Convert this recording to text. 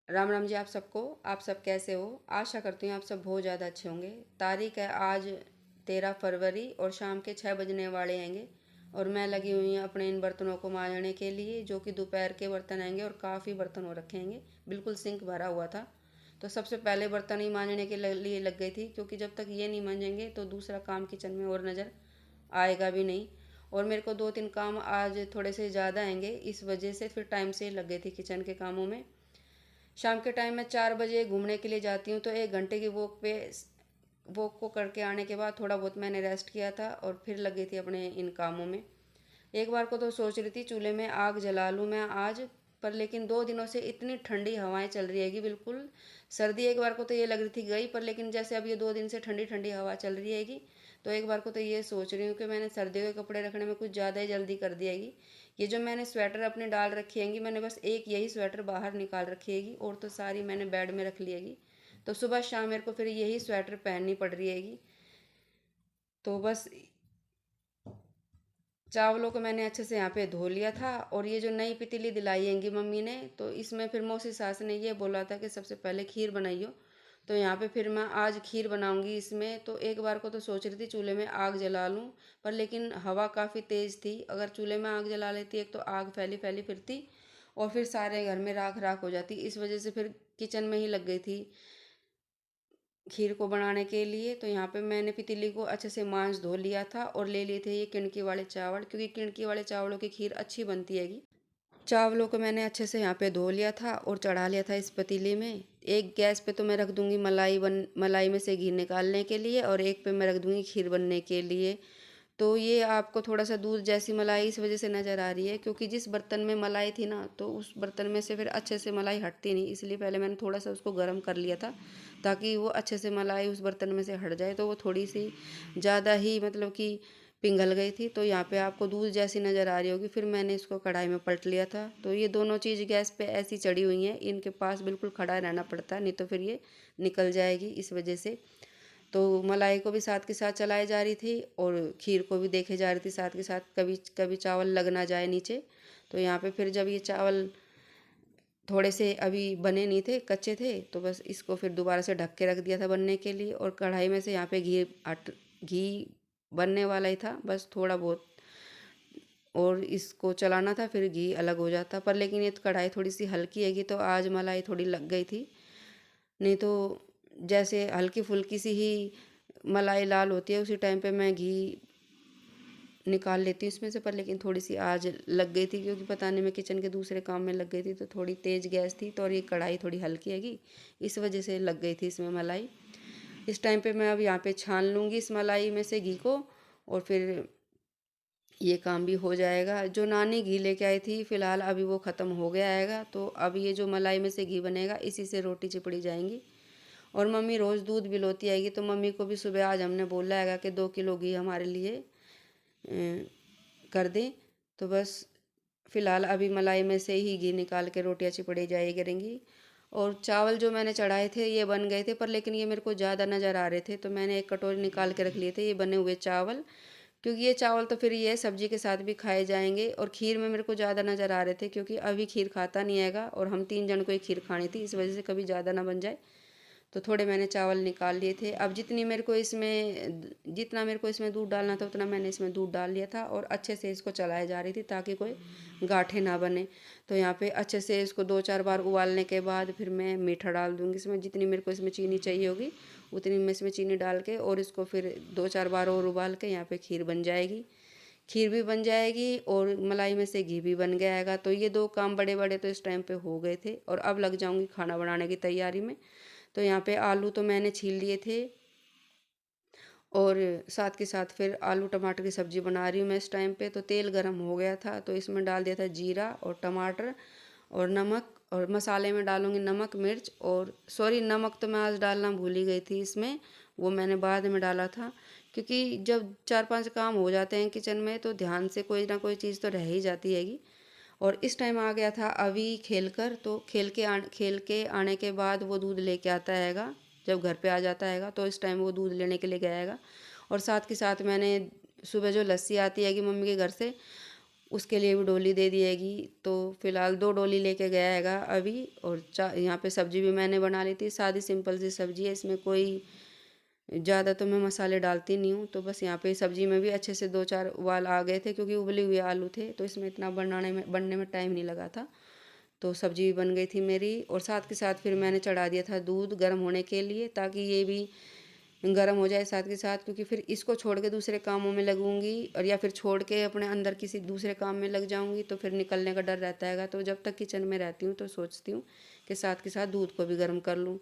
राम राम जी आप सबको। आप सब कैसे हो? आशा करती हूँ आप सब बहुत ज़्यादा अच्छे होंगे। तारीख है आज 13 फरवरी और शाम के 6 बजने वाले हैंगे और मैं लगी हुई हूँ अपने इन बर्तनों को मांजने के लिए, जो कि दोपहर के बर्तन हैंगे और काफ़ी बर्तन हो रखे हैंगे। बिल्कुल सिंक भरा हुआ था। तो सबसे पहले बर्तन ही मांजने के लिए लग गई थी, क्योंकि जब तक ये नहीं मांजेंगे तो दूसरा काम किचन में और नज़र आएगा भी नहीं। और मेरे को 2-3 काम आज थोड़े से ज़्यादा आएंगे, इस वजह से फिर टाइम से लग गई थी किचन के कामों में। शाम के टाइम मैं 4 बजे घूमने के लिए जाती हूँ, तो 1 घंटे की वॉक को करके आने के बाद थोड़ा बहुत मैंने रेस्ट किया था और फिर लग गई थी अपने इन कामों में। एक बार को तो सोच रही थी चूल्हे में आग जला लूँ मैं आज, पर लेकिन 2 दिनों से इतनी ठंडी हवाएं चल रही हैगी, बिल्कुल सर्दी एक बार को तो ये लग रही थी गई, पर लेकिन जैसे अब ये 2 दिन से ठंडी ठंडी हवा चल रही हैगी, तो एक बार को तो ये सोच रही हूँ कि मैंने सर्दियों के कपड़े रखने में कुछ ज़्यादा ही जल्दी कर दी हैगी। ये जो मैंने स्वेटर अपने डाल रखी हैगी, मैंने बस एक यही स्वेटर बाहर निकाल रखी हैगी और तो सारी मैंने बेड में रख ली हैगी। तो सुबह शाम मेरे को फिर यही स्वेटर पहननी पड़ रही हैगी। तो बस चावलों को मैंने अच्छे से यहाँ पे धो लिया था, और ये जो नई पतीली दिलाई हैगी मम्मी ने, तो इसमें फिर मौसी सास ने ये बोला था कि सबसे पहले खीर बनाइयो। तो यहाँ पे फिर मैं आज खीर बनाऊंगी इसमें। तो एक बार को तो सोच रही थी चूल्हे में आग जला लूँ, पर लेकिन हवा काफ़ी तेज़ थी। अगर चूल्हे में आग जला लेती एक तो आग फैली फैली फिरती और फिर सारे घर में राख राख हो जाती। इस वजह से फिर किचन में ही लग गई थी खीर को बनाने के लिए। तो यहाँ पे मैंने पतीली को अच्छे से मांज धो लिया था और ले लिए थे ये किणकी वाले चावल, क्योंकि किणकी वाले चावलों की खीर अच्छी बनती हैगी। चावलों को मैंने अच्छे से यहाँ पे धो लिया था और चढ़ा लिया था इस पतीले में। एक गैस पे तो मैं रख दूंगी मलाई में से घी निकालने के लिए, और एक पे मैं रख दूंगी खीर बनने के लिए। तो ये आपको थोड़ा सा दूध जैसी मलाई इस वजह से नज़र आ रही है, क्योंकि जिस बर्तन में मलाई थी ना, तो उस बर्तन में से फिर अच्छे से मलाई हटती नहीं, इसलिए पहले मैंने थोड़ा सा उसको गर्म कर लिया था, ताकि वो अच्छे से मलाई उस बर्तन में से हट जाए। तो वो थोड़ी सी ज़्यादा ही मतलब कि पिघल गई थी, तो यहाँ पे आपको दूध जैसी नज़र आ रही होगी। फिर मैंने इसको कढ़ाई में पलट लिया था। तो ये दोनों चीज़ गैस पे ऐसी चढ़ी हुई हैं, इनके पास बिल्कुल खड़ा रहना पड़ता है, नहीं तो फिर ये निकल जाएगी इस वजह से। तो मलाई को भी साथ के साथ चलाई जा रही थी और खीर को भी देखे जा रही थी साथ के साथ, कभी कभी चावल लग ना जाए नीचे। तो यहाँ पे फिर जब ये चावल थोड़े से अभी बने नहीं थे, कच्चे थे, तो बस इसको फिर दोबारा से ढक के रख दिया था बनने के लिए। और कढ़ाई में से यहाँ पे घी बनने वाला ही था, बस थोड़ा बहुत और इसको चलाना था, फिर घी अलग हो जाता। पर लेकिन ये कढ़ाई थोड़ी सी हल्की हैगी, तो आज मलाई थोड़ी लग गई थी। नहीं तो जैसे हल्की फुल्की सी ही मलाई लाल होती है, उसी टाइम पे मैं घी निकाल लेती हूँ इसमें से। पर लेकिन थोड़ी सी आज लग गई थी, क्योंकि पता नहीं मैं किचन के दूसरे काम में लग गई थी, तो थोड़ी तेज़ गैस थी, तो और ये कढ़ाई थोड़ी हल्की हैगी, इस वजह से लग गई थी इसमें मलाई। इस टाइम पे मैं अब यहाँ पे छान लूँगी इस मलाई में से घी को, और फिर ये काम भी हो जाएगा। जो नानी घी लेके आई थी फिलहाल अभी वो ख़त्म हो गया हैगा, तो अब ये जो मलाई में से घी बनेगा इसी से रोटी चिपड़ी जाएंगी। और मम्मी रोज़ दूध बिलोती आएगी, तो मम्मी को भी सुबह आज हमने बोला हैगा कि 2 किलो घी हमारे लिए कर दें। तो बस फ़िलहाल अभी मलाई में से ही घी निकाल के रोटियां चिपड़ी जाए करेंगी। और चावल जो मैंने चढ़ाए थे ये बन गए थे, पर लेकिन ये मेरे को ज़्यादा नज़र आ रहे थे, तो मैंने एक कटोरी निकाल के रख लिए थे ये बने हुए चावल, क्योंकि ये चावल तो फिर ये सब्जी के साथ भी खाए जाएंगे। और खीर में मेरे को ज़्यादा नज़र आ रहे थे, क्योंकि अभी खीर खाता नहीं आएगा और हम 3 जन को ही खीर खानी थी, इस वजह से कभी ज़्यादा ना बन जाए। तो थोड़े मैंने चावल निकाल लिए थे। अब जितना मेरे को इसमें दूध डालना था उतना मैंने इसमें दूध डाल लिया था, और अच्छे से इसको चलाए जा रही थी ताकि कोई गाठे ना बने। तो यहाँ पे अच्छे से इसको 2-4 बार उबालने के बाद फिर मैं मीठा डाल दूँगी इसमें, जितनी मेरे को इसमें चीनी चाहिए होगी उतनी मैं इसमें चीनी डाल के, और इसको फिर 2-4 बार और उबाल के यहाँ पे खीर बन जाएगी। खीर भी बन जाएगी और मलाई में से घी भी बन गया हैगा। तो ये 2 काम बड़े बड़े तो इस टाइम पे हो गए थे, और अब लग जाऊंगी खाना बनाने की तैयारी में। तो यहाँ पे आलू तो मैंने छील लिए थे, और साथ के साथ फिर आलू टमाटर की सब्ज़ी बना रही हूँ मैं इस टाइम पे। तो तेल गरम हो गया था, तो इसमें डाल दिया था जीरा और टमाटर और नमक, और मसाले में डालूंगी नमक मिर्च, और सॉरी नमक तो मैं आज डालना भूल ही गई थी इसमें, वो मैंने बाद में डाला था। क्योंकि जब 4-5 काम हो जाते हैं किचन में, तो ध्यान से कोई ना कोई चीज़ तो रह ही जाती हैगी। और इस टाइम आ गया था अभी खेल कर, तो खेल के आने के बाद वो दूध लेके आता हैगा। जब घर पे आ जाता हैगा तो इस टाइम वो दूध लेने के लिए गया हैगा। और साथ के साथ मैंने सुबह जो लस्सी आती हैगी मम्मी के घर से, उसके लिए भी डोली दे दिएगी। तो फिलहाल 2 डोली लेके गया हैगा अभी। और यहाँ पे सब्जी भी मैंने बना ली थी, सादी सिंपल सी सब्जी है, इसमें कोई ज़्यादा तो मैं मसाले डालती नहीं हूँ। तो बस यहाँ पे सब्जी में भी अच्छे से 2-4 उबाल आ गए थे, क्योंकि उबले हुए आलू थे तो इसमें इतना बनने में टाइम नहीं लगा था। तो सब्जी भी बन गई थी मेरी। और साथ के साथ फिर मैंने चढ़ा दिया था दूध गर्म होने के लिए, ताकि ये भी गर्म हो जाए साथ के साथ, क्योंकि फिर इसको छोड़ के दूसरे कामों में लगूंगी, और या फिर छोड़ के अपने अंदर किसी दूसरे काम में लग जाऊंगी तो फिर निकलने का डर रहता हैगा। तो जब तक किचन में रहती हूँ तो सोचती हूँ कि साथ के साथ दूध को भी गर्म कर लूँ।